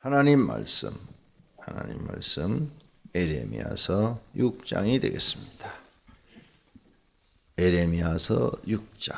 하나님 말씀 에레미야서 6장이 되겠습니다. 에레미야서 6장.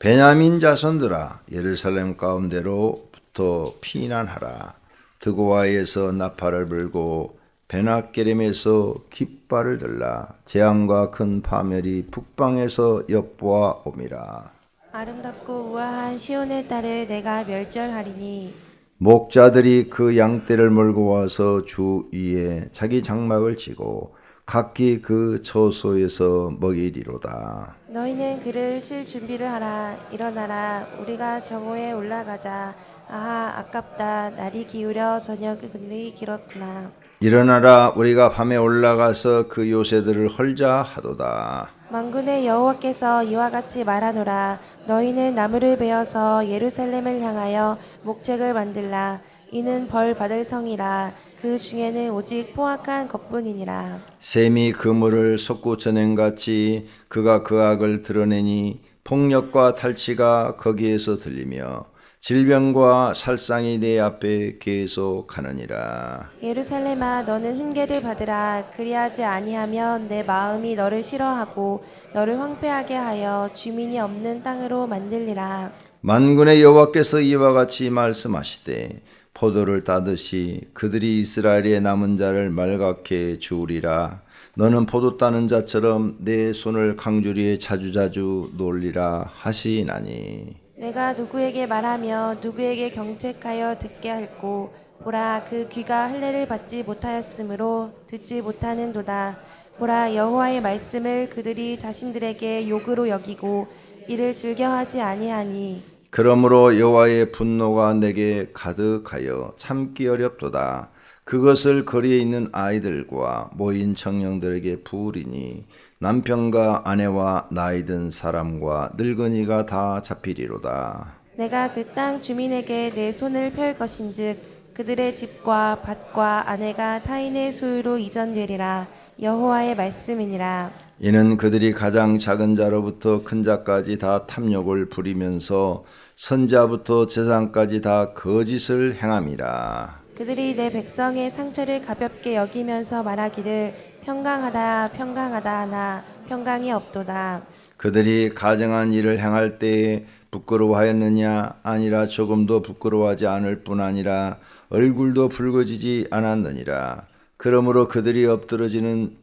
베냐민 자손들아, 예루살렘 가운데로부터 피난하라. 드고아에서 나팔을 불고 베낫게렘에서 깃발을 들라. 재앙과 큰 파멸이 북방에서 엿보아 옴이라. 아름답고 우아한 시온의 딸을 내가 멸절하리니 목자들이 그 양떼를 몰고 와서 주 위에 자기 장막을 치고 각기 그 처소에서 먹이리로다. 너희는 그를 칠 준비를 하라. 일어나라. 우리가 정오에 올라가자. 아하, 아깝다. 날이 기울여 저녁이 길었구나. 일어나라, 우리가 밤에 올라가서 그 요새들을 헐자 하도다. 만군의 여호와께서 이와 같이 말하노라. 너희는 나무를 베어서 예루살렘을 향하여 목책을 만들라. 이는 벌 받을 성이라. 그 중에는 오직 포악한 것뿐이니라. 샘이 그물을 솟구쳐낸같이 그가 그 악을 드러내니 폭력과 탈취가 거기에서 들리며 질병과 살상이 내 앞에 계속하느니라. 예루살렘아, 너는 훈계를 받으라. 그리하지 아니하면 내 마음이 너를 싫어하고 너를 황폐하게 하여 주민이 없는 땅으로 만들리라. 만군의 여호와께서 이와 같이 말씀하시되 포도를 따듯이 그들이 이스라엘의 남은 자를 말갛게 주우리라. 너는 포도 따는 자처럼 내 손을 강주리에 자주자주 놓으리라 하시나니. 내가 누구에게 말하며 누구에게 경책하여 듣게 할꼬. 보라, 그 귀가 할례를 받지 못하였으므로 듣지 못하는도다. 보라, 여호와의 말씀을 그들이 자신들에게 욕으로 여기고 이를 즐겨하지 아니하니. 그러므로 여호와의 분노가 내게 가득하여 참기 어렵도다. 그것을 거리에 있는 아이들과 모인 청년들에게 부으리니 남편과 아내와 나이 든 사람과 늙은이가 다 잡히리로다. 내가 그 땅 주민에게 내 손을 펼 것인즉 그들의 집과 밭과 아내가 타인의 소유로 이전되리라. 여호와의 말씀이니라. 이는 그들이 가장 작은 자로부터 큰 자까지 다 탐욕을 부리면서 선자부터 제사장까지 다 거짓을 행함이라. 그들이 내 백성의 상처를 가볍게 여기면서 말하기를 평강하다 평강하다 하나 평강이 없도다. 그들이 가정한 일을 행할 때에 부끄러워하였느냐? 아니라 조금도 부끄러워하지 않을 뿐 아니라 얼굴도 붉어지지 않았느니라. 그러므로 그들이 엎드러지는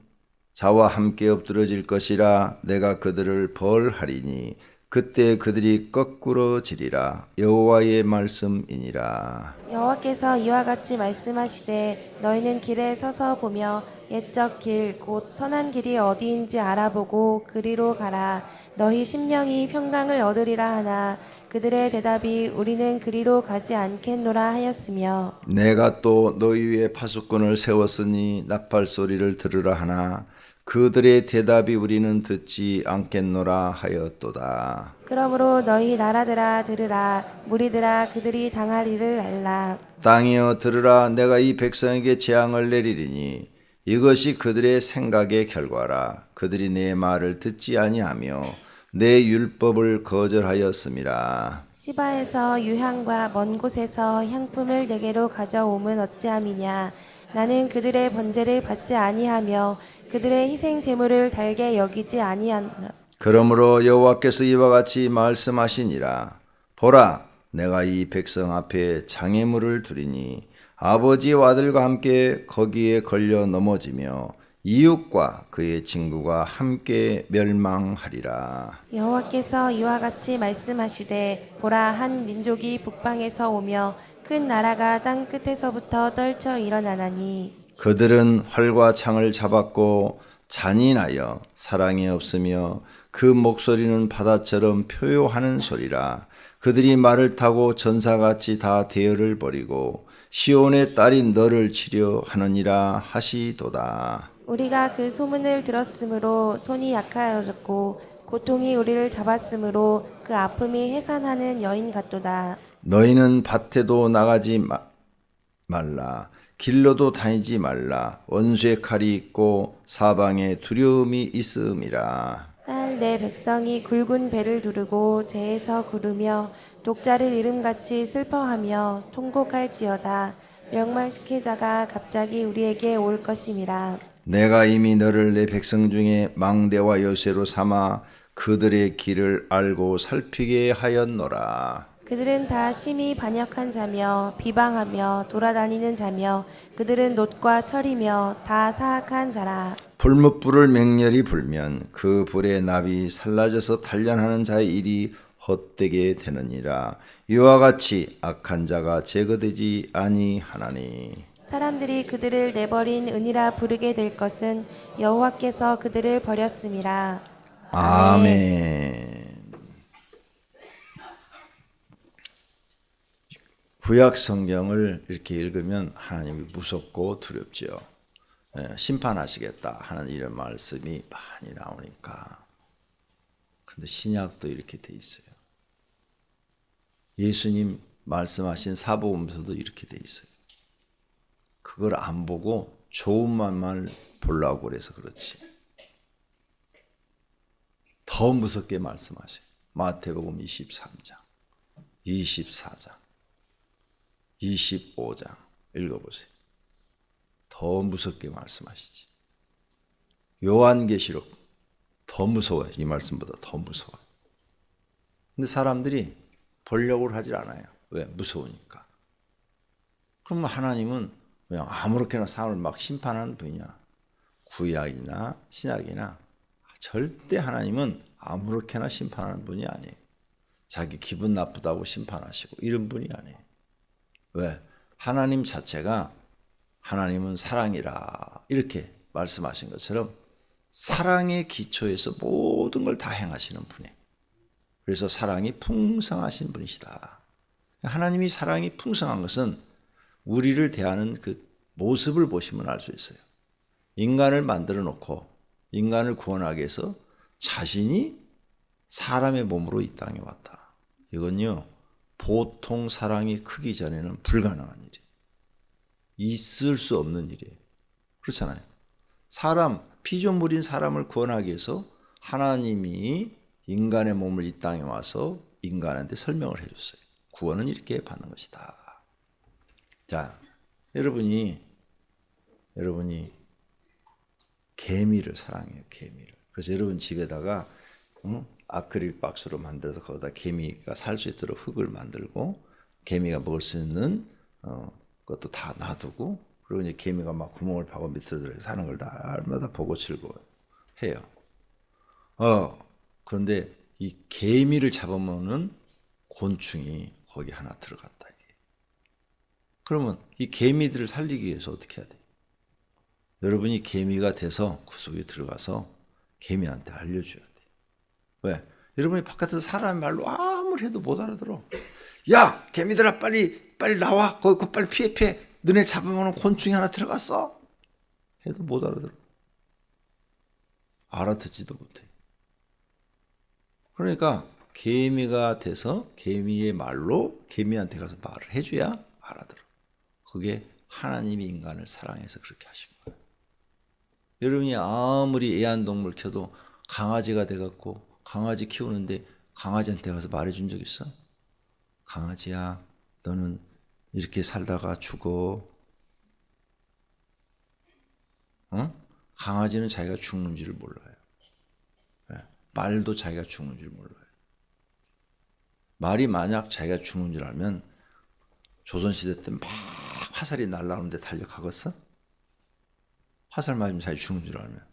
자와 함께 엎드러질 것이라. 내가 그들을 벌하리니 그때 그들이 거꾸로 지리라. 여호와의 말씀이니라. 여호와께서 이와 같이 말씀하시되 너희는 길에 서서 보며 옛적 길 곧 선한 길이 어디인지 알아보고 그리로 가라. 너희 심령이 평강을 얻으리라 하나 그들의 대답이 우리는 그리로 가지 않겠노라 하였으며 내가 또 너희 위에 파수꾼을 세웠으니 나팔 소리를 들으라 하나 그들의 대답이 우리는 듣지 않겠노라 하였도다. 그러므로 너희 나라들아 들으라. 무리들아 그들이 당할 일을 알라. 땅이여 들으라. 내가 이 백성에게 재앙을 내리리니 이것이 그들의 생각의 결과라. 그들이 내 말을 듣지 아니하며 내 율법을 거절하였음이라. 시바에서 유향과 먼 곳에서 향품을 내게로 가져옴은 어찌함이냐. 나는 그들의 번제를 받지 아니하며 그들의 희생 제물을 달게 여기지 아니하노라. 그러므로 여호와께서 이와 같이 말씀하시니라. 보라, 내가 이 백성 앞에 장애물을 두리니 아버지와 아들과 함께 거기에 걸려 넘어지며 이웃과 그의 친구가 함께 멸망하리라. 여호와께서 이와 같이 말씀하시되 보라, 한 민족이 북방에서 오며 큰 나라가 땅 끝에서부터 떨쳐 일어나나니 그들은 활과 창을 잡았고 잔인하여 사랑이 없으며 그 목소리는 바다처럼 표효하는 소리라. 그들이 말을 타고 전사같이 다 대열을 벌이고 시온의 딸인 너를 치려 하느니라 하시도다. 우리가 그 소문을 들었으므로 손이 약하여졌고 고통이 우리를 잡았으므로 그 아픔이 해산하는 여인 같도다. 너희는 밭에도 나가지 말라. 길로도 다니지 말라. 원수의 칼이 있고 사방에 두려움이 있음이라. 딸 내 백성이 굵은 배를 두르고 재에서 구르며 독자를 이름같이 슬퍼하며 통곡할지어다. 멸망시킬 자가 갑자기 우리에게 올 것임이라. 내가 이미 너를 내 백성 중에 망대와 요새로 삼아 그들의 길을 알고 살피게 하였노라. 그들은 다 심히 반역한 자며 비방하며 돌아다니는 자며 그들은 놋과 철이며 다 사악한 자라. 불뭇불을 맹렬히 불면 그 불의 납이 살라져서 단련하는 자의 일이 헛되게 되느니라. 이와 같이 악한 자가 제거되지 아니하나니. 사람들이 그들을 내버린 은이라 부르게 될 것은 여호와께서 그들을 버렸음이라. 아멘. 구약 성경을 이렇게 읽으면 하나님이 무섭고 두렵지요. 심판하시겠다 하는 이런 말씀이 많이 나오니까. 근데 신약도 이렇게 돼 있어요. 예수님 말씀하신 사복음서도 이렇게 돼 있어요. 그걸 안 보고 좋은 말만 보려고 그래서 그렇지. 더 무섭게 말씀하셔요. 마태복음 23장, 24장, 25장 읽어보세요. 더 무섭게 말씀하시지. 요한계시록 더 무서워요. 이 말씀보다 더 무서워요. 근데 사람들이 보려고 하질 않아요. 왜? 무서우니까. 그럼 하나님은 그냥 아무렇게나 사람을 막 심판하는 분이냐? 구약이나 신약이나 절대 하나님은 아무렇게나 심판하는 분이 아니에요. 자기 기분 나쁘다고 심판하시고 이런 분이 아니에요. 왜? 하나님 자체가 하나님은 사랑이라 이렇게 말씀하신 것처럼 사랑의 기초에서 모든 걸 다 행하시는 분이에요. 그래서 사랑이 풍성하신 분이시다. 하나님이 사랑이 풍성한 것은 우리를 대하는 그 모습을 보시면 알 수 있어요. 인간을 만들어 놓고 인간을 구원하기 위해서 자신이 사람의 몸으로 이 땅에 왔다. 이건요, 보통 사랑이 크기 전에는 불가능한 일이에요. 있을 수 없는 일이에요. 그렇잖아요. 사람, 피조물인 사람을 구원하기 위해서 하나님이 인간의 몸을 이 땅에 와서 인간한테 설명을 해줬어요. 구원은 이렇게 받는 것이다. 자, 여러분이 개미를 사랑해요. 개미를. 그래서 여러분 집에다가 아크릴 박스로 만들어서 거기다 개미가 살 수 있도록 흙을 만들고 개미가 먹을 수 있는 것도 다 놔두고 그리고 이제 개미가 막 구멍을 파고 밑으로 들어서 사는 걸 날마다 보고 즐거워해요. 그런데 이 개미를 잡아먹는 곤충이 거기 하나 들어갔다. 이게. 그러면 이 개미들을 살리기 위해서 어떻게 해야 돼요? 여러분이 개미가 돼서 그 속에 들어가서 개미한테 알려줘야 돼요. 왜? 여러분이 바깥에서 사람 말로 아무리 해도 못 알아들어. 야, 개미들아 빨리 나와. 거기 빨리 피해. 너네 잡아먹는 곤충이 하나 들어갔어. 해도 못 알아들어. 알아듣지도 못해. 그러니까 개미가 돼서 개미의 말로 개미한테 가서 말을 해줘야 알아들어. 그게 하나님이 인간을 사랑해서 그렇게 하신 거예요. 여러분이 아무리 애완동물 켜도 강아지가 돼갖고 강아지 키우는데 강아지한테 가서 말해준 적 있어? 강아지야, 너는 이렇게 살다가 죽어. 강아지는 자기가 죽는 줄을 몰라요. 말도 자기가 죽는 줄 몰라요. 말이 만약 자기가 죽는 줄 알면 조선시대 때 막 화살이 날라오는데 달려가겠어? 화살 맞으면 자기 죽는 줄 알면.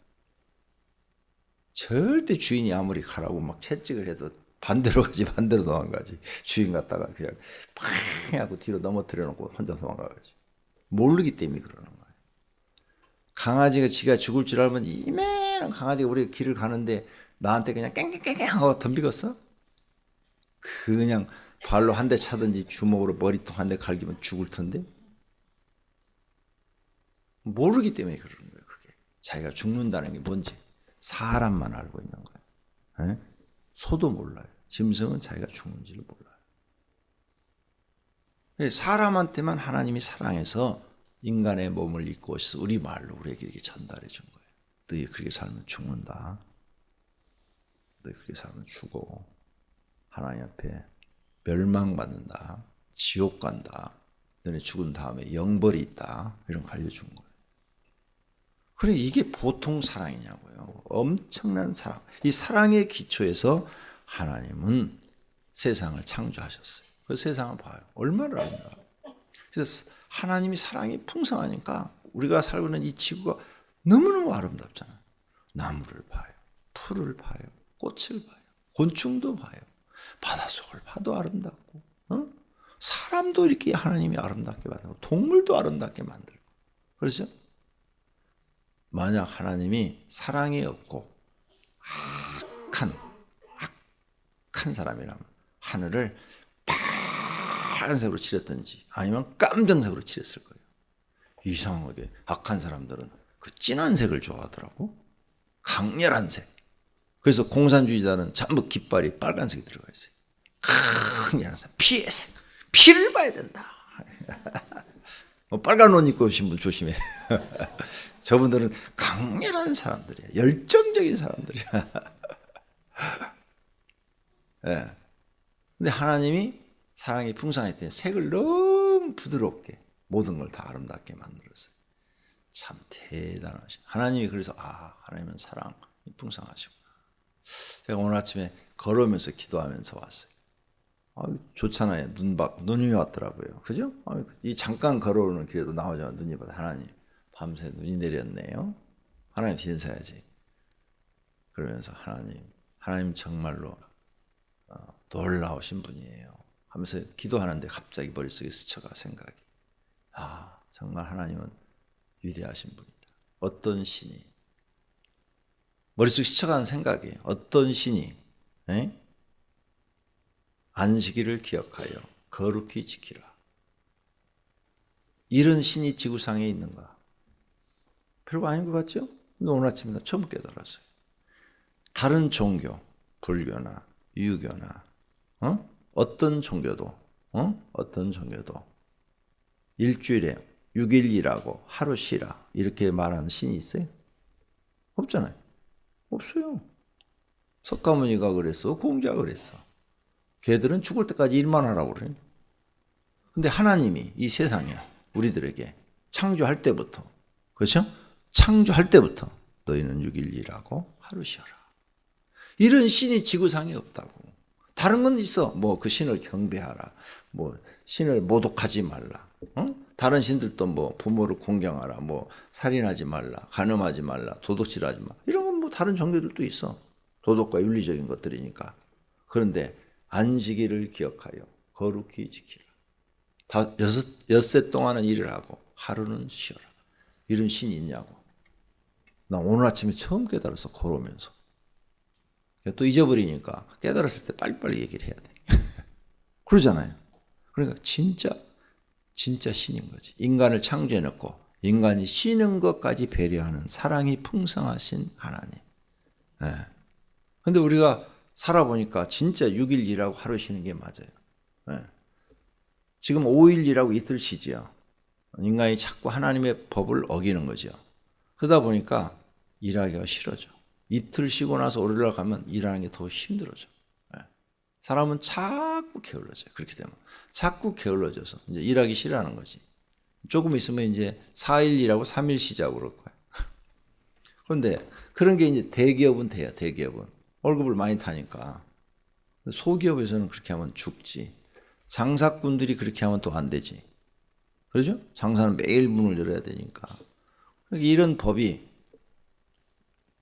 절대 주인이 아무리 가라고 막 채찍을 해도 반대로 가지 반대로 도망가지. 주인 갔다가 그냥 팍 하고 뒤로 넘어뜨려 놓고 혼자 도망가가지. 모르기 때문에 그러는 거예요. 강아지가 지가 죽을 줄 알면 이만한 강아지가 우리 길을 가는데 나한테 그냥 깽깽깽깽 하고 덤비겠어? 그냥 발로 한 대 차든지 주먹으로 머리통 한 대 갈기면 죽을 텐데. 모르기 때문에 그러는 거예요. 그게 자기가 죽는다는 게 뭔지 사람만 알고 있는 거예요. 소도 몰라요. 짐승은 자기가 죽는지를 몰라요. 사람한테만 하나님이 사랑해서 인간의 몸을 입고 오셔서 우리 말로 우리에게 이렇게 전달해 준 거예요. 너희 그렇게 살면 죽는다. 너희 그렇게 살면 죽어. 하나님 앞에 멸망받는다. 지옥 간다. 너네 죽은 다음에 영벌이 있다. 이런 거 알려준 거예요. 그래 이게 보통 사랑이냐고요. 엄청난 사랑. 이 사랑의 기초에서 하나님은 세상을 창조하셨어요. 그 세상을 봐요. 얼마나 아름다워요. 그래서 하나님이 사랑이 풍성하니까 우리가 살고 있는 이 지구가 너무너무 아름답잖아요. 나무를 봐요. 풀을 봐요. 꽃을 봐요. 곤충도 봐요. 바닷속을 봐도 아름답고 사람도 이렇게 하나님이 아름답게 만들고 동물도 아름답게 만들고 그렇죠? 만약 하나님이 사랑이 없고 악한 사람이라면 하늘을 파란색으로 칠했든지 아니면 깜정색으로 칠했을 거예요. 이상하게 악한 사람들은 그 진한 색을 좋아하더라고. 강렬한 색. 그래서 공산주의자는 전부 깃발이 빨간색이 들어가 있어요. 강렬한 색. 피의 색. 피를 봐야 된다. 빨간 옷 입고 오신 분 조심해. 저분들은 강렬한 사람들이야. 열정적인 사람들이야. 네. 근데 하나님이 사랑이 풍성했더니 색을 너무 부드럽게 모든 걸 다 아름답게 만들었어요. 참 대단하신 하나님이. 그래서 하나님은 사랑이 풍성하시구나. 제가 오늘 아침에 걸으면서 기도하면서 왔어요. 좋잖아요. 눈이 왔더라고요. 그죠? 이 잠깐 걸어오는 길에도 나오자마자 눈이 와서 하나님 밤새 눈이 내렸네요. 하나님 인사해야지. 그러면서 하나님 정말로 놀라우신 분이에요. 하면서 기도하는데 갑자기 머릿속에 스쳐가 생각이. 정말 하나님은 위대하신 분이다. 어떤 신이 머릿속에 스쳐가는 생각이 어떤 신이 안식일을 기억하여 거룩히 지키라. 이런 신이 지구상에 있는가? 별거 아닌 것 같죠? 근데 오늘 아침에 나 처음 깨달았어요. 다른 종교, 불교나 유교나 어떤 종교도 일주일에 6일 일하고 하루 쉬라 이렇게 말하는 신이 있어요? 없잖아요. 없어요. 석가모니가 그랬어. 공자가 그랬어. 걔들은 죽을 때까지 일만 하라고 그래요. 근데 하나님이 이 세상에 우리들에게 창조할 때부터, 그렇죠? 창조할 때부터 너희는 6일 일하고 하루 쉬어라. 이런 신이 지구상에 없다고. 다른 건 있어. 뭐 그 신을 경배하라. 뭐 신을 모독하지 말라. 다른 신들도 뭐 부모를 공경하라. 뭐 살인하지 말라. 간음하지 말라. 도둑질하지 마. 이런 건 뭐 다른 종교들도 있어. 도덕과 윤리적인 것들이니까. 그런데 안식일을 기억하여 거룩히 지키라. 다 엿새 동안은 일을 하고 하루는 쉬어라. 이런 신이 있냐고. 나 오늘 아침에 처음 깨달아서 걸어오면서. 또 잊어버리니까 깨달았을 때 빨리빨리 얘기를 해야 돼. 그러잖아요. 그러니까 진짜 신인 거지. 인간을 창조해놓고 인간이 쉬는 것까지 배려하는 사랑이 풍성하신 하나님. 근데 우리가 살아보니까 진짜 6일 일하고 하루 쉬는 게 맞아요. 지금 5일 일하고 이틀 쉬지요. 인간이 자꾸 하나님의 법을 어기는 거죠. 그러다 보니까 일하기가 싫어져. 이틀 쉬고 나서 오늘날 가면 일하는 게 더 힘들어져. 사람은 자꾸 게을러져요. 그렇게 되면 자꾸 게을러져서 이제 일하기 싫어하는 거지. 조금 있으면 이제 4일 일하고 3일 쉬자고 그럴 거야. 그런데 그런 게 이제 대기업은 돼요. 대기업은 월급을 많이 타니까. 소기업에서는 그렇게 하면 죽지. 장사꾼들이 그렇게 하면 또 안 되지. 그렇죠? 장사는 매일 문을 열어야 되니까. 이런 법이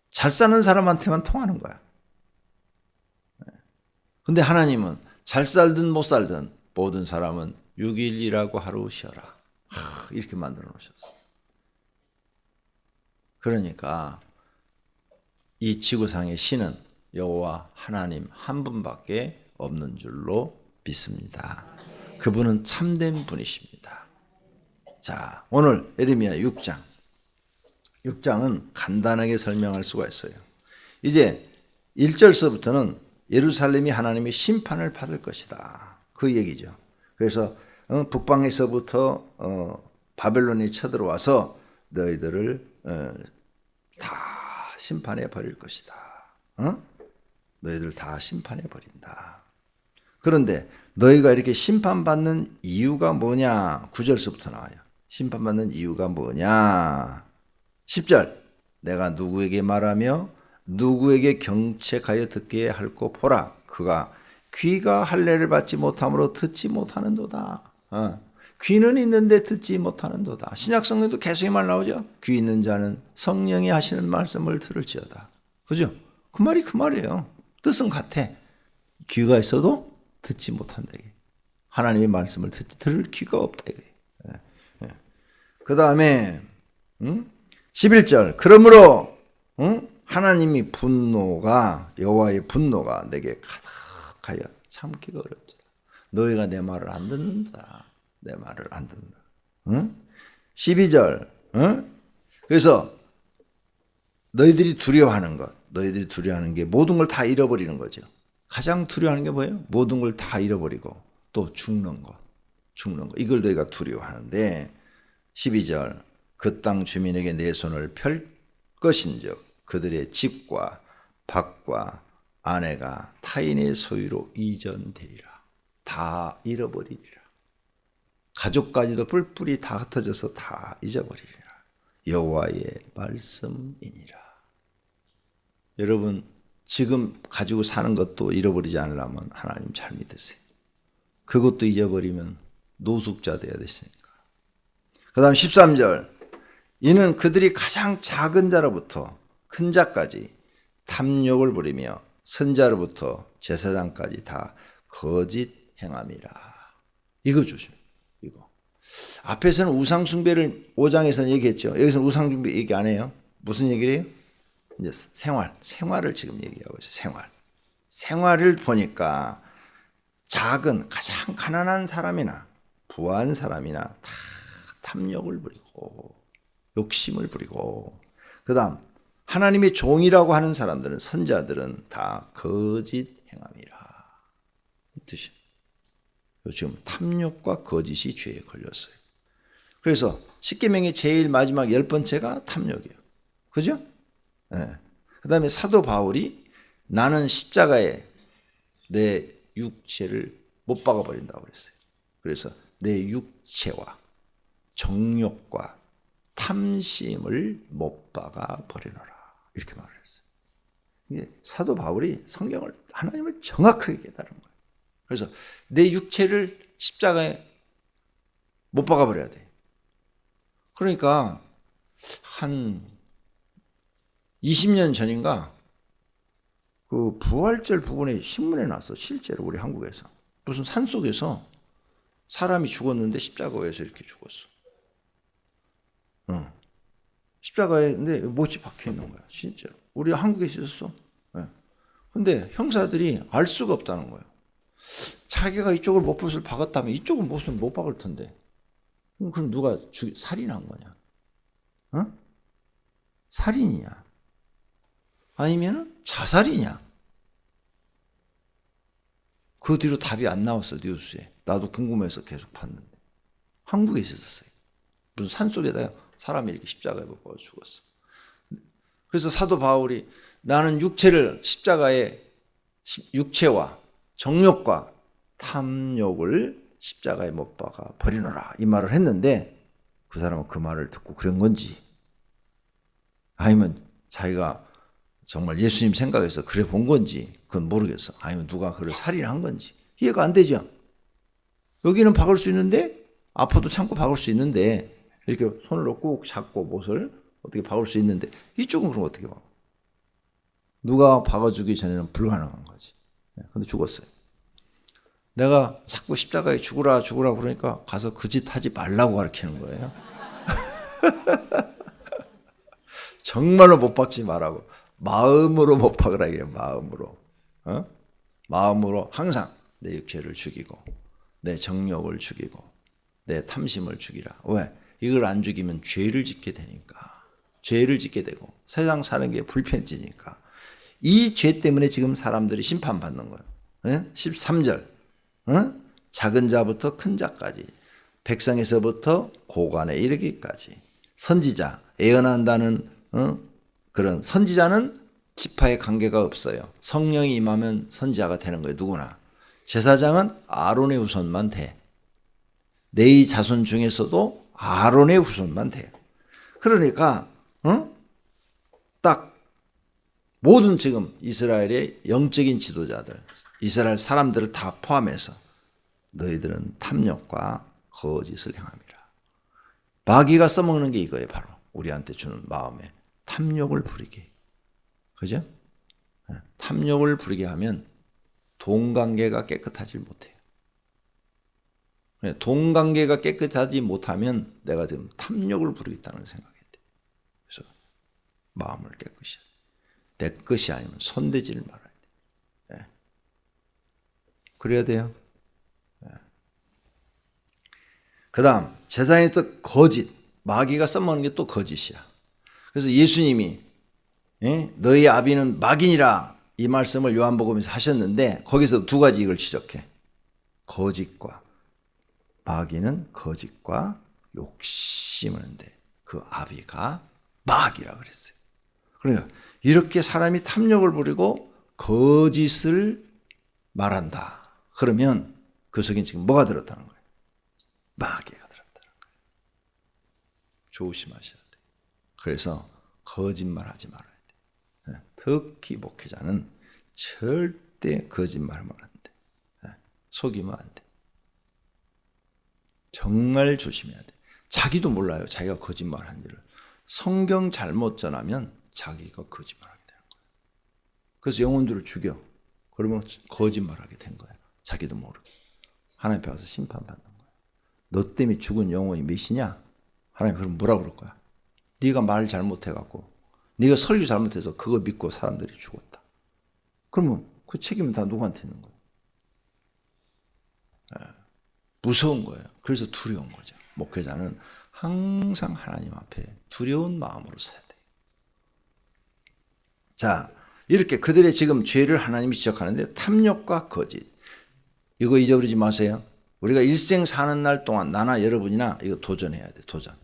잘 사는 사람한테만 통하는 거야. 근데 하나님은 잘 살든 못 살든 모든 사람은 6일 일하고 하루 쉬어라. 이렇게 만들어 놓으셨어. 그러니까 이 지구상의 신은 여호와 하나님 한 분밖에 없는 줄로 믿습니다. 그분은 참된 분이십니다. 자, 오늘 예레미야 6장. 6장은 간단하게 설명할 수가 있어요. 이제 1절서부터는 예루살렘이 하나님의 심판을 받을 것이다. 그 얘기죠. 그래서 북방에서부터 바벨론이 쳐들어와서 너희들을 다 심판해 버릴 것이다. 너희들 다 심판해 버린다. 그런데 너희가 이렇게 심판받는 이유가 뭐냐? 9절서부터 나와요. 심판받는 이유가 뭐냐? 10절. 내가 누구에게 말하며 누구에게 경책하여 듣게 할꼬 보라. 그가 귀가 할례를 받지 못함으로 듣지 못하는도다. 귀는 있는데 듣지 못하는도다. 신약 성경도 계속 이 말 나오죠. 귀 있는 자는 성령이 하시는 말씀을 들을지어다. 그죠? 그 말이 그 말이에요. 뜻은 같아. 귀가 있어도 듣지 못한다. 하나님의 말씀을 들을 귀가 없다. 그 다음에 11절. 그러므로 하나님이 분노가 여호와의 분노가 내게 가득하여 참기가 어렵다. 너희가 내 말을 안 듣는다. 내 말을 안 듣는다. 12절. 그래서 너희들이 두려워하는 것. 너희들이 두려워하는 게 모든 걸 다 잃어버리는 거죠. 가장 두려워하는 게 뭐예요? 모든 걸 다 잃어버리고 또 죽는 것. 이걸 너희가 두려워하는데 12절. 그 땅 주민에게 내 손을 펼 것인즉 그들의 집과 밭과 아내가 타인의 소유로 이전되리라. 다 잃어버리리라. 가족까지도 뿔뿔이 다 흩어져서 다 잊어버리리라. 여호와의 말씀이니라. 여러분 지금 가지고 사는 것도 잃어버리지 않으려면 하나님 잘 믿으세요. 그것도 잊어버리면 노숙자 돼야 되시니까. 그 다음 13절. 이는 그들이 가장 작은 자로부터 큰 자까지 탐욕을 부리며 선자로부터 제사장까지 다 거짓 행함이라. 이거 조심. 이거. 앞에서는 우상 숭배를 5장에서는 얘기했죠. 여기서는 우상 숭배 얘기 안 해요. 무슨 얘기를 해요? 이제 생활을 지금 얘기하고 있어요. 생활을 보니까 작은 가장 가난한 사람이나 부한 사람이나 다 탐욕을 부리고 욕심을 부리고 그다음 하나님의 종이라고 하는 사람들은 선자들은 다 거짓 행함이라. 이 뜻이에요. 지금 탐욕과 거짓이 죄에 걸렸어요. 그래서 십계명의 제일 마지막 10번째가 탐욕이에요. 그죠? 네. 그 다음에 사도 바울이 나는 십자가에 내 육체를 못 박아버린다고 그랬어요. 그래서 내 육체와 정욕과 탐심을 못 박아 버리노라. 이렇게 말을 했어요. 이게 사도 바울이 성경을 하나님을 정확하게 깨달은 거예요. 그래서 내 육체를 십자가에 못 박아 버려야 돼. 그러니까 한 20년 전인가 그 부활절 부분에 신문에 났어. 실제로 우리 한국에서 무슨 산속에서 사람이 죽었는데 십자가에서 이렇게 죽었어. 십자가에 근데 못이 박혀 있는 거야. 진짜로. 우리 한국에 있었어. 근데 형사들이 알 수가 없다는 거예요. 자기가 이쪽을 못을 박았다면 이쪽은 못은 못 박을 텐데. 그럼 누가 살인한 거냐? 살인이냐? 아니면 자살이냐? 그 뒤로 답이 안 나왔어, 뉴스에. 나도 궁금해서 계속 봤는데. 한국에 있었어요. 무슨 산속에다가 사람이 이렇게 십자가에 못 박아 죽었어. 그래서 사도 바울이 나는 육체를 십자가에 육체와 정욕과 탐욕을 십자가에 못 박아 버리노라 이 말을 했는데 그 사람은 그 말을 듣고 그런 건지 아니면 자기가 정말 예수님 생각해서 그래 본 건지 그건 모르겠어. 아니면 누가 그를 살인한 건지 이해가 안 되죠. 여기는 박을 수 있는데 아파도 참고 박을 수 있는데 이렇게 손으로 꾹 잡고 못을 어떻게 박을 수 있는데 이쪽은 그럼 어떻게 박아? 누가 박아주기 전에는 불가능한 거지. 근데 죽었어요. 내가 자꾸 십자가에 죽으라 그러니까 가서 그 짓 하지 말라고 가르치는 거예요. 정말로 못 박지 말라고. 마음으로 못 박으라 해요. 마음으로. 마음으로 항상 내 육체를 죽이고 내 정욕을 죽이고 내 탐심을 죽이라. 왜? 이걸 안 죽이면 죄를 짓게 되니까. 죄를 짓게 되고 세상 사는 게 불편해지니까. 이 죄 때문에 지금 사람들이 심판받는 거예요. 13절. 작은 자부터 큰 자까지 백성에서부터 고관에 이르기까지 선지자, 예언한다는 그런 선지자는 지파에 관계가 없어요. 성령이 임하면 선지자가 되는 거예요. 누구나. 제사장은 아론의 후손만 돼. 네 자손 중에서도 아론의 후손만 돼요. 그러니까 딱 모든 지금 이스라엘의 영적인 지도자들, 이스라엘 사람들을 다 포함해서 너희들은 탐욕과 거짓을 행함이라. 마귀가 써먹는 게 이거예요. 바로 우리한테 주는 마음에 탐욕을 부리게. 그죠? 탐욕을 부리게 하면 동관계가 깨끗하지 못해요. 동관계가 깨끗하지 못하면 내가 지금 탐욕을 부리겠다는 생각이 돼. 그래서 마음을 깨끗이. 내 것이 아니면 손대지를 말아야 돼. 그래야 돼요. 그 다음 제사장이 또 거짓. 마귀가 써먹는 게 또 거짓이야. 그래서 예수님이 너희 아비는 마귀니라 이 말씀을 요한복음에서 하셨는데 거기서 두 가지 이걸 지적해. 거짓과 마귀는 거짓과 욕심을 하는데 그 아비가 마귀라 그랬어요. 그러니까 이렇게 사람이 탐욕을 부리고 거짓을 말한다. 그러면 그 속에 지금 뭐가 들었다는 거예요? 마귀가 들었다는 거예요. 조심하셔야 돼요. 그래서 거짓말하지 말아야 돼요. 특히 목회자는 절대 거짓말하면 안 돼. 속이면 안 돼. 정말 조심해야 돼. 자기도 몰라요. 자기가 거짓말한지를. 성경 잘못 전하면 자기가 거짓말하게 되는 거예요. 그래서 영혼들을 죽여. 그러면 거짓말하게 된 거예요. 자기도 모르게. 하나님 앞에 와서 심판받는 거예요. 너 때문에 죽은 영혼이 몇이냐? 하나님 그럼 뭐라 그럴 거야? 네가 말 잘못해갖고 네가 설교 잘못해서 그거 믿고 사람들이 죽었다. 그러면 그 책임은 다 누구한테 있는 거예요? 무서운 거예요. 그래서 두려운 거죠. 목회자는 항상 하나님 앞에 두려운 마음으로 살아야 돼요. 자, 이렇게 그들의 지금 죄를 하나님이 지적하는데 탐욕과 거짓. 이거 잊어버리지 마세요. 우리가 일생 사는 날 동안 나나 여러분이나 이거 도전해야 돼. 도전.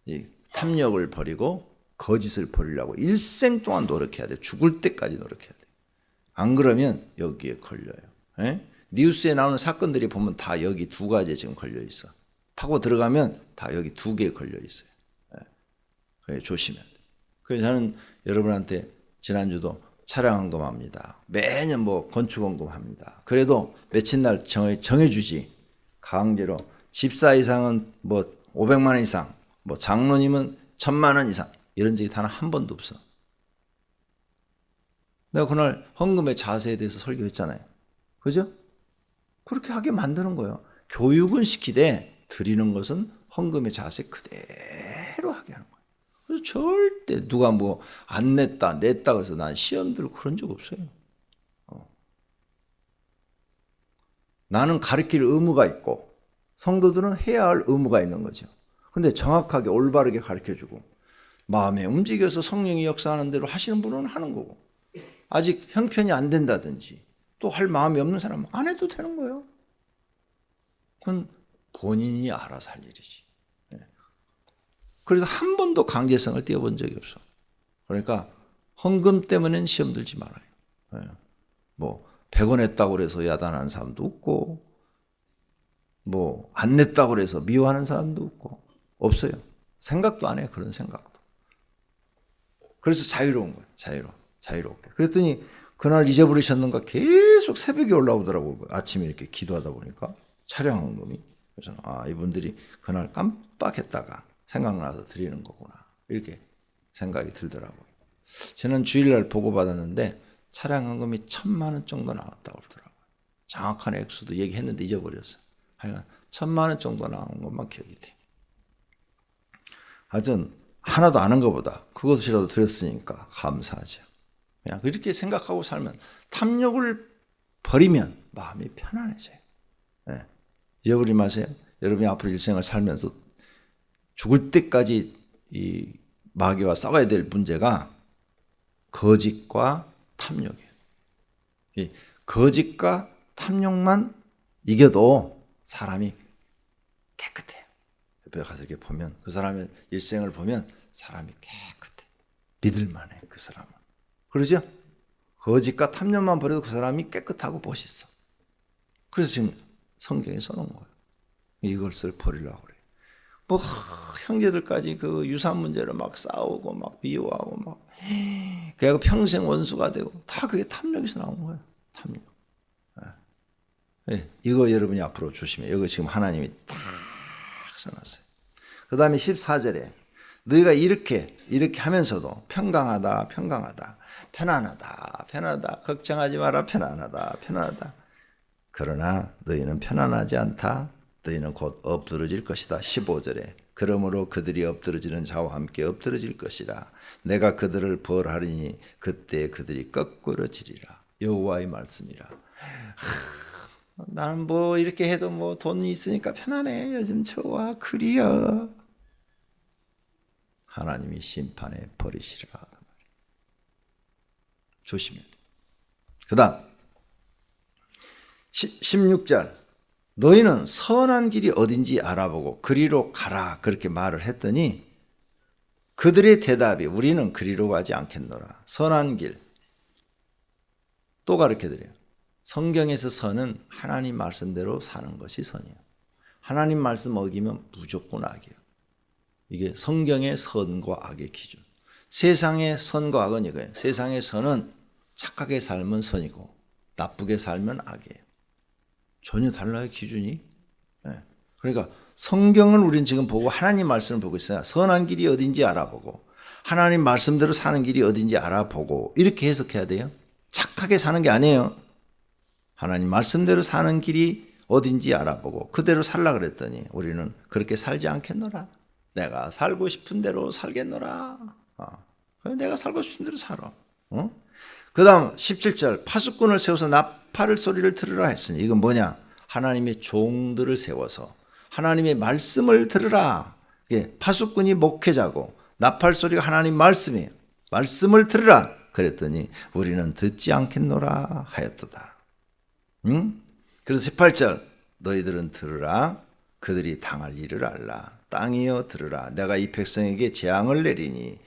이 탐욕을 버리고 거짓을 버리려고 일생 동안 노력해야 돼. 죽을 때까지 노력해야 돼. 안 그러면 여기에 걸려요. 뉴스에 나오는 사건들이 보면 다 여기 두 가지에 지금 걸려 있어. 파고 들어가면 다 여기 두 개에 걸려 있어요. 그래서 조심해야 돼. 그래서 저는 여러분한테 지난주도 차량헌금 합니다. 매년 뭐 건축헌금 합니다. 그래도 며칠 날 정해주지. 강제로 집사 이상은 뭐 500만 원 이상, 뭐 장로님은 1000만 원 이상 이런 적이 단 한 번도 없어. 내가 그날 헌금의 자세에 대해서 설교했잖아요. 그죠? 그렇게 하게 만드는 거예요. 교육은 시키되 드리는 것은 헌금의 자세 그대로 하게 하는 거예요. 그래서 절대 누가 뭐 안 냈다 그래서 난 시험 들고 그런 적 없어요. 나는 가르칠 의무가 있고 성도들은 해야 할 의무가 있는 거죠. 근데 정확하게 올바르게 가르쳐주고 마음에 움직여서 성령이 역사하는 대로 하시는 분은 하는 거고 아직 형편이 안 된다든지 또 할 마음이 없는 사람은 안 해도 되는 거예요. 그건 본인이 알아서 할 일이지. 그래서 한 번도 강제성을 띄워본 적이 없어. 그러니까 헌금 때문에는 시험 들지 말아요. 뭐 100원 냈다고 그래서 야단하는 사람도 없고 뭐 안 냈다고 그래서 미워하는 사람도 없고 없어요. 생각도 안 해요. 그런 생각도. 그래서 자유로운 거예요. 자유롭게. 그랬더니 그날 잊어버리셨는가 계속 새벽에 올라오더라고요. 아침에 이렇게 기도하다 보니까 차량헌금이. 그래서 이분들이 그날 깜빡했다가 생각나서 드리는 거구나. 이렇게 생각이 들더라고요. 저는 주일날 보고받았는데 차량헌금이 1000만 원 정도 나왔다고 그러더라고요. 정확한 액수도 얘기했는데 잊어버렸어요. 하여간 1000만 원 정도 나온 것만 기억이 돼요. 하여튼 하나도 안 한 것보다 그것이라도 드렸으니까 감사하죠. 그냥 그렇게 생각하고 살면 탐욕을 버리면 마음이 편안해져요. 잊어버리지 마세요. 여러분이 앞으로 일생을 살면서 죽을 때까지 이 마귀와 싸워야 될 문제가 거짓과 탐욕이에요. 이 거짓과 탐욕만 이겨도 사람이 깨끗해요. 옆에 가서 이렇게 보면 그 사람의 일생을 보면 사람이 깨끗해. 믿을만해 그 사람은. 그러죠? 거짓과 탐욕만 버려도 그 사람이 깨끗하고 멋있어. 그래서 지금 성경에 써놓은 거예요. 이것을 버리려고 그래요. 뭐 형제들까지 그 유산 문제로 막 싸우고 막 미워하고 막 그래서 평생 원수가 되고 다 그게 탐욕에서 나온 거예요. 탐욕. 네. 이거 여러분이 앞으로 조심해요. 이거 지금 하나님이 딱 써놨어요. 그 다음에 14절에 너희가 이렇게 하면서도 평강하다, 편안하다, 걱정하지 마라, 편안하다. 그러나 너희는 편안하지 않다. 너희는 곧 엎드러질 것이다. 15절에 그러므로 그들이 엎드러지는 자와 함께 엎드러질 것이라. 내가 그들을 벌하리니 그때 그들이 거꾸러지리라. 여호와의 말씀이라. 나는 뭐 이렇게 해도 뭐 돈이 있으니까 편안해. 요즘 좋아. 그리여. 하나님이 심판에 버리시리라. 조심해야 돼. 그 다음 16절 너희는 선한 길이 어딘지 알아보고 그리로 가라 그렇게 말을 했더니 그들의 대답이 우리는 그리로 가지 않겠노라. 선한 길 또 가르쳐드려요. 성경에서 선은 하나님 말씀대로 사는 것이 선이에요. 하나님 말씀 어기면 무조건 악이에요. 이게 성경의 선과 악의 기준. 세상의 선과 악은 이거예요. 세상의 선은 착하게 살면 선이고 나쁘게 살면 악이에요. 전혀 달라요, 기준이. 네. 그러니까 성경을 우리는 지금 보고 하나님 말씀을 보고 있어요. 선한 길이 어딘지 알아보고 하나님 말씀대로 사는 길이 어딘지 알아보고 이렇게 해석해야 돼요. 착하게 사는 게 아니에요. 하나님 말씀대로 사는 길이 어딘지 알아보고 그대로 살라 그랬더니 우리는 그렇게 살지 않겠노라. 내가 살고 싶은 대로 살겠노라. 내가 살고 싶은 대로 살아. 그 다음 17절 파수꾼을 세워서 나팔을 소리를 들으라 했으니 이건 뭐냐? 하나님의 종들을 세워서 하나님의 말씀을 들으라. 파수꾼이 목회자고 나팔 소리가 하나님 말씀이에요. 말씀을 들으라. 그랬더니 우리는 듣지 않겠노라 하였도다. 그래서 18절 너희들은 들으라. 그들이 당할 일을 알라. 땅이여 들으라. 내가 이 백성에게 재앙을 내리니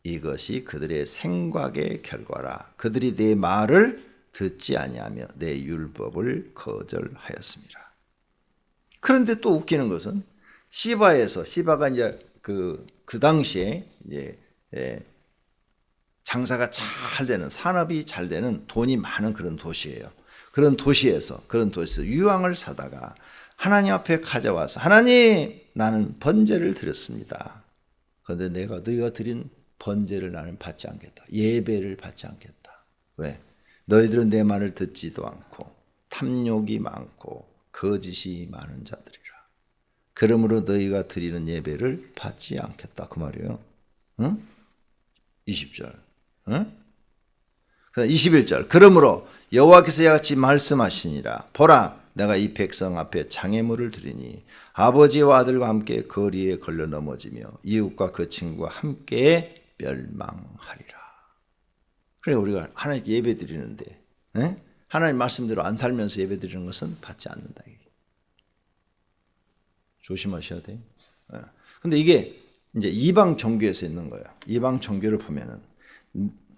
이것이 그들의 생각의 결과라. 그들이 내 말을 듣지 아니하며 내 율법을 거절하였습니다. 그런데 또 웃기는 것은 시바가 이제 그 당시에 이제 장사가 잘 되는 산업이 잘 되는 돈이 많은 그런 도시예요. 그런 도시에서 유황을 사다가 하나님 앞에 가져와서 하나님 나는 번제를 드렸습니다. 그런데 너희가 드린 번제를 나는 받지 않겠다. 예배를 받지 않겠다. 왜? 너희들은 내 말을 듣지도 않고 탐욕이 많고 거짓이 많은 자들이라. 그러므로 너희가 드리는 예배를 받지 않겠다. 그 말이에요. 응? 20절. 응? 21절. 그러므로 여호와께서 이같이 말씀하시니라. 보라 내가 이 백성 앞에 장애물을 드리니 아버지와 아들과 함께 거리에 걸려 넘어지며 이웃과 그 친구와 함께 멸망하리라. 그래 우리가 하나님께 예배 드리는데 하나님 말씀대로 안 살면서 예배 드리는 것은 받지 않는다. 조심하셔야 돼요. 근데 이게 이제 이방 종교에서 있는 거야. 이방 종교를 보면은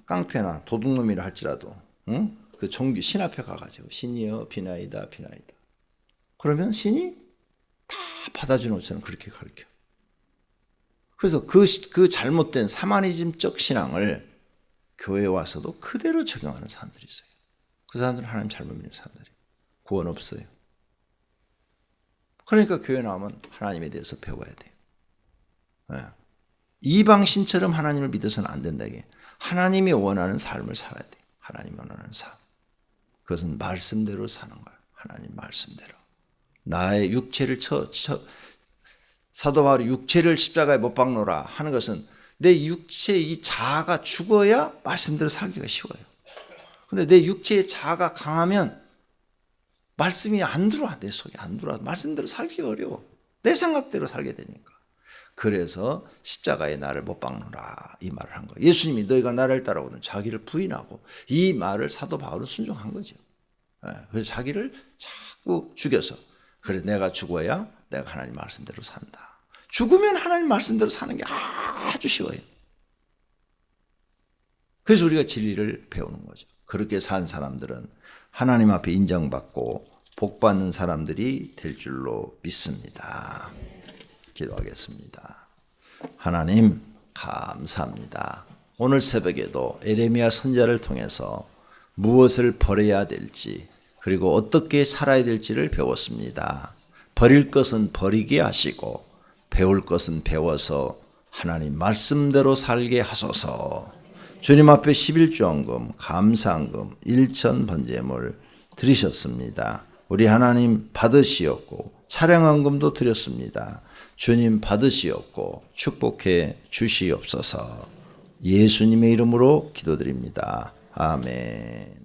깡패나 도둑놈이라 할지라도 그 종교 신 앞에 가가지고 신이여 비나이다. 그러면 신이 다 받아주는 것처럼 그렇게 가르쳐. 그래서 그 잘못된 사마니즘적 신앙을 교회에 와서도 그대로 적용하는 사람들이 있어요. 그 사람들은 하나님 잘못 믿는 사람들이 구원 없어요. 그러니까 교회 나오면 하나님에 대해서 배워야 돼요. 이방 신처럼 하나님을 믿어서는 안 된다. 이게 하나님이 원하는 삶을 살아야 돼. 하나님이 원하는 삶. 그것은 말씀대로 사는 거야. 하나님 말씀대로. 나의 육체를 사도 바울이 육체를 십자가에 못 박노라 하는 것은 내 육체 이 자아가 죽어야 말씀대로 살기가 쉬워요. 근데 내 육체의 자아가 강하면 말씀이 안 들어와. 내 속에 안 들어와. 말씀대로 살기가 어려워. 내 생각대로 살게 되니까. 그래서 십자가에 나를 못 박노라 이 말을 한 거예요. 예수님이 너희가 나를 따라오든 자기를 부인하고 이 말을 사도 바울은 순종한 거죠. 그래서 자기를 자꾸 죽여서 그래 내가 죽어야 내가 하나님 말씀대로 산다. 죽으면 하나님 말씀대로 사는 게 아주 쉬워요. 그래서 우리가 진리를 배우는 거죠. 그렇게 산 사람들은 하나님 앞에 인정받고 복받는 사람들이 될 줄로 믿습니다. 기도하겠습니다. 하나님 감사합니다. 오늘 새벽에도 에레미야 선지자를 통해서 무엇을 버려야 될지 그리고 어떻게 살아야 될지를 배웠습니다. 버릴 것은 버리게 하시고 배울 것은 배워서 하나님 말씀대로 살게 하소서. 주님 앞에 11조원금, 감사한금, 일천 번제물 드리셨습니다. 우리 하나님 받으시었고 차량헌금도 드렸습니다. 주님 받으시었고 축복해 주시옵소서. 예수님의 이름으로 기도드립니다. 아멘.